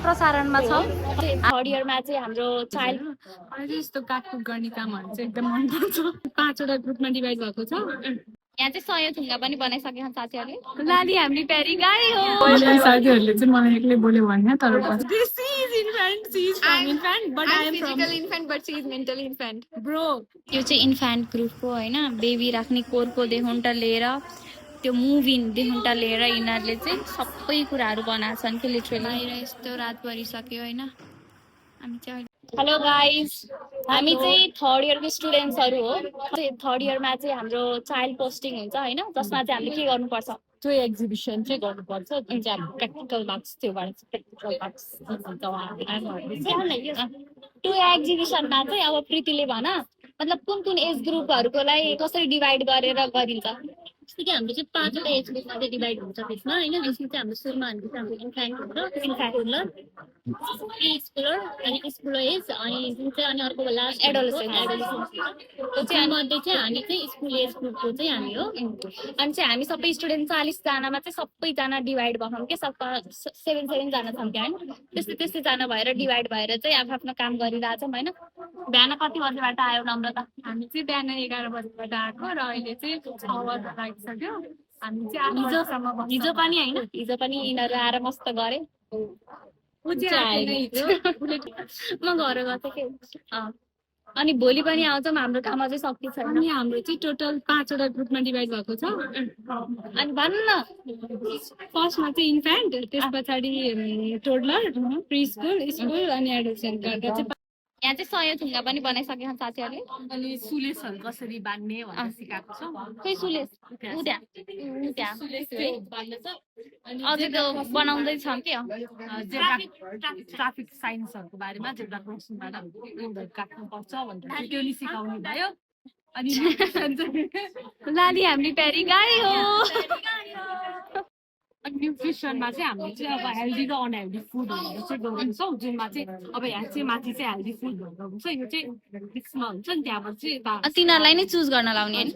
प्रसारणमा छौँ। थर्ड इयरमा चाहिँ हाम्रो चाइल्ड अहिले यस्तो काटकुट गर्ने कामहरू चाहिँ एकदम मनपर्छ। 5वटा ग्रुपमा डिभाइड भएको छ। यहाँ चाहिँ 100 थुङ्गा पनि बनाइसकेका छन् साथीहरूले। लाली हामी प्यारी गाई हो। साथीहरूले चाहिँ मलाई एक्लै बोल्यो भने तर this is infant, she is from infant, but I am from infant but she is mental infant. Bro यो चाहिँ इन्फेन्ट ग्रुपको होइन, बेबी राख्ने कोरको देखुन्टा लिएर त्यो मुभिङ देखुन्टा लिएर यिनीहरूले चाहिँ सबै कुराहरू बनाएको छन् कि लिटरली। बाहिर यस्तो रात परिसक्यो होइन। हामी चाहिँ हेलो गाइज, हामी चाहिँ थर्ड इयरको स्टुडेन्ट्सहरू हो। थर्ड इयरमा चाहिँ हाम्रो चाइल्ड पोस्टिङ हुन्छ होइन, जसमा चाहिँ हामीले के गर्नुपर्छ, त्यो एक्जिबिसन चाहिँ गर्नुपर्छ जुन चाहिँ हाम्रो प्र्याक्टिकल मार्क्स त्योबाट प्र्याक्टिकल मार्क्स त्यो एक्जिबिसनमा चाहिँ अब प्रीतिले भन, मतलब कुन कुन एज ग्रुपहरूकोलाई कसरी डिभाइड गरेर गरिन्छ? जस्तो कि हाम्रो चाहिँ 5वटा एज ग्रुपमा चाहिँ डिभाइड हुन्छ त्यसमा होइन। त्यसमा चाहिँ हाम्रो सुरुमा भनेको चाहिँ हाम्रो इन्फेन्ट हुन्छ, स्कुलर, प्री स्कुलर, अनि स्कुलर एज, अनि जुन चाहिँ अनि अर्को लास्ट एडोलेसेन्स चाहिँ मध्ये चाहिँ हामी चाहिँ स्कुल एज ग्रुपको चाहिँ हामी हो। अनि चाहिँ हामी सबै स्टुडेन्ट 40 जनामा चाहिँ सबैजना डिभाइड भयौँ कि 7 जना छौँ क्या होइन। त्यस्तै जना भएर डिभाइड भएर चाहिँ आफ्नो काम गरिरहेछौँ होइन। बिहान कति बजीबाट आयो नम्रता? हामी चाहिँ बिहान 11 बजीबाट आएको र अहिले चाहिँ 6 बजी लागिसक्यो। हामी चाहिँ हिजो पनि होइन, हिजो पनि यिनीहरू आएर मस्त गरे। म घर गएको थिएँ कि। अनि भोलि पनि आउँछौँ, हाम्रो काम अझै सक्ति छैन। अनि हाम्रो चाहिँ टोटल 5वटा ग्रुपमा डिभाइड भएको छ। अनि भन्न फर्स्टमा चाहिँ इन्फेन्ट, त्यस पछाडि टोडलर, प्री स्कुल, स्कुल अनि एडोलेसेन्ट गरेर चाहिँ यहाँ चाहिँ 100 थुङ्गा पनि बनाइसकेका छन् साथीहरूले। अनि सुलेसहरू कसरी बाँध्ने भनेर सिकाएको छ। खै सुलेस उद्या अझै त्यो बनाउँदैछौँ कि ट्राफिक साइन्सहरूको बारेमा जेब्रा क्रसिङबाट काट्नुपर्छ भनेर त्यो नि सिकाउनु भयो। अनि लाली हामी प्यारी गाई हो। अनि न्युट्रिसनमा चाहिँ हामीले चाहिँ अब हेल्दी र अनहेल्दी फुडहरू चाहिँ गराउँछौँ, जुनमा चाहिँ अब यहाँ चाहिँ माथि चाहिँ हेल्दी फुडहरू हुन्छ, यो चाहिँ मिक्समा हुन्छ नि, त्यहाँबाट चाहिँ तिनीहरूलाई नै चुज गर्न लाउने होइन।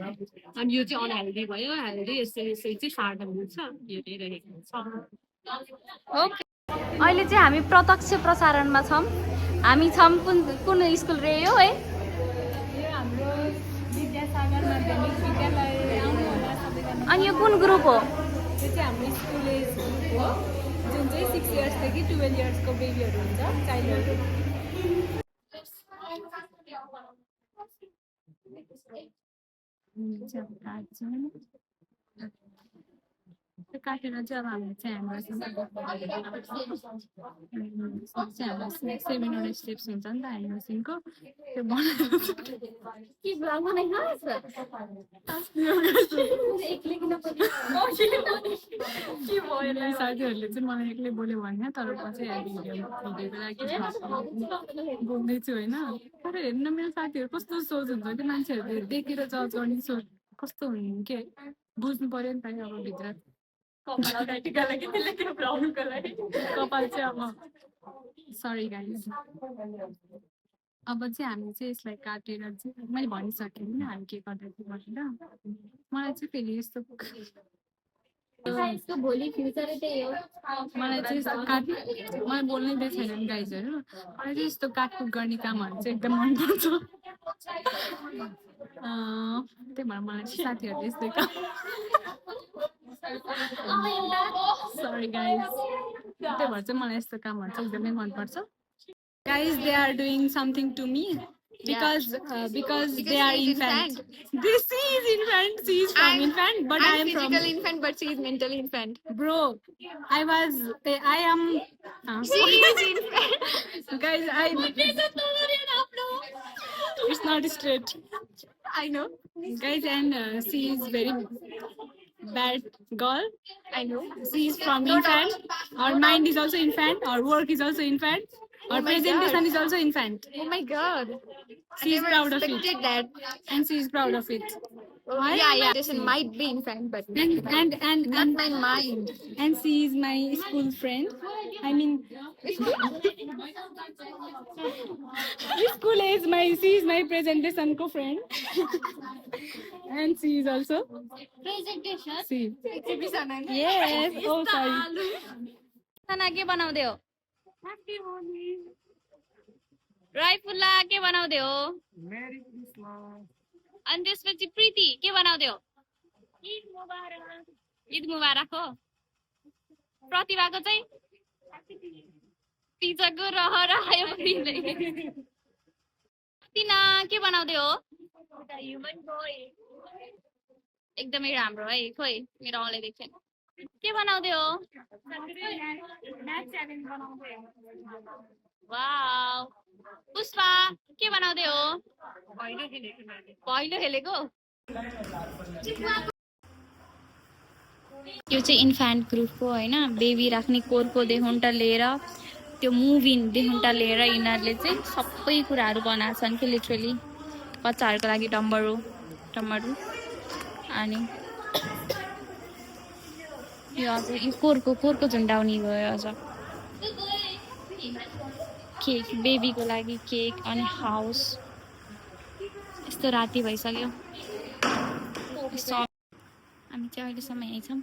अनि यो चाहिँ अनहेल्दी भयो, हेल्दी यसै चाहिँ सार्न मिल्छ, यो चाहिँ रहेको छ। ओके, अहिले चाहिँ हामी प्रत्यक्ष प्रसारणमा छौँ। हामी छौँ कुन स्कुल रे यो है? हाम्रो विद्यासागर माध्यमिक विद्यालय आउनुहोला सबैजना। अनि यो कुन ग्रुप हो? यो चाहिँ हाम्रो स्कुल एज ग्रुप हो, जुन चाहिँ 6 इयर्सदेखि 12 इयर्सको बेबीहरू हुन्छ, चाइल्डहरू। काटेर चाहिँ अब हामीले चाहिँ हाम्रो 7वटा स्टेप्स हुन्छ नि त ह्यान्ड त्यो साथीहरूले चाहिँ मलाई एक्लै बोल्यो भने तर म चाहिँ भिडियोको लागि बोल्दैछु होइन। तर हेर्नु मेरो साथीहरू कस्तो सोच हुन्छ कि मान्छेहरूले देखेर जज गर्ने सोच कस्तो हुनु के बुझ्नु पर्यो नि त। अब भित्र कपाल चाहिँ अब सरी गाइस। अब चाहिँ हामी चाहिँ यसलाई काटेर चाहिँ मैले भनिसकेँ नि हामी के गर्दैछौँ भनेर। मलाई चाहिँ फेरि यस्तो भोलि फ्युचर त्यही हो। मलाई चाहिँ यस्तो मलाई बोल्नै दिएको छैन नि गाइजहरू। मलाई चाहिँ यस्तो काटकुट गर्ने कामहरू चाहिँ एकदम मनपर्छ। त्यही भएर मलाई चाहिँ साथीहरूले यस्तै काम सरी गाइज, त्यही भएर चाहिँ मलाई यस्तो कामहरू चाहिँ एकदमै मनपर्छ। Guys, they are doing something to me because they are infant. This is infant. She is from infant, but I am from infant but she is mental infant. Bro, I am. She is infant. Guys, it's not straight. I know. Guys, and she is very bad girl. I know. She is from infant. Our mind is also infant. Our work is also infant. Our presentation is also infant. Oh my god. She is proud of it. That. And she is proud of it. Why? Yeah. This might be infant, but and not my mind. And she is my school friend. I mean, school is she is my presentation co-friend. And she is also presentation she. Exhibition. Yes. Oh, sorry. खाना के बनाउँदै हो? राइफुल्ला के बनाउँदै हो? अनि त्यसपछि प्रीति के बनाउँदै हो? ईद मुबारक हो। प्रतिभाको चाहिँ पिज्जाको रहर आयो तिना के बनाउँदै हो? एकदमै राम्रो है। खोइ मेरो औँले देख्दैन। के बनाउँदै हो? वाउ। पुष्पा के बनाउँदै हो? भैलो खेलेको? यो चाहिँ इन्फान्ट ग्रुपको होइन बेबी राख्ने कोरको देहुन्टा लिएर त्यो मुभिन देहुन्टा लिएर यिनीहरूले चाहिँ सबै कुराहरू बनाएको छन् कि लिटरली बच्चाहरूको लागि डम्बरू अनि यो अझ यो कोरको झुन्डाउने गयो अझ केक बेबीको लागि केक अनि हाउस यस्तो राति भइसक्यो हामी चाहिँ अहिलेसम्म यहीँ छौँ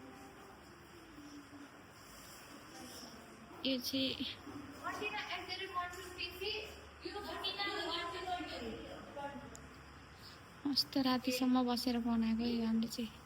यो चाहिँ यस्तो रातिसम्म बसेर बनाएको यो हामीले चाहिँ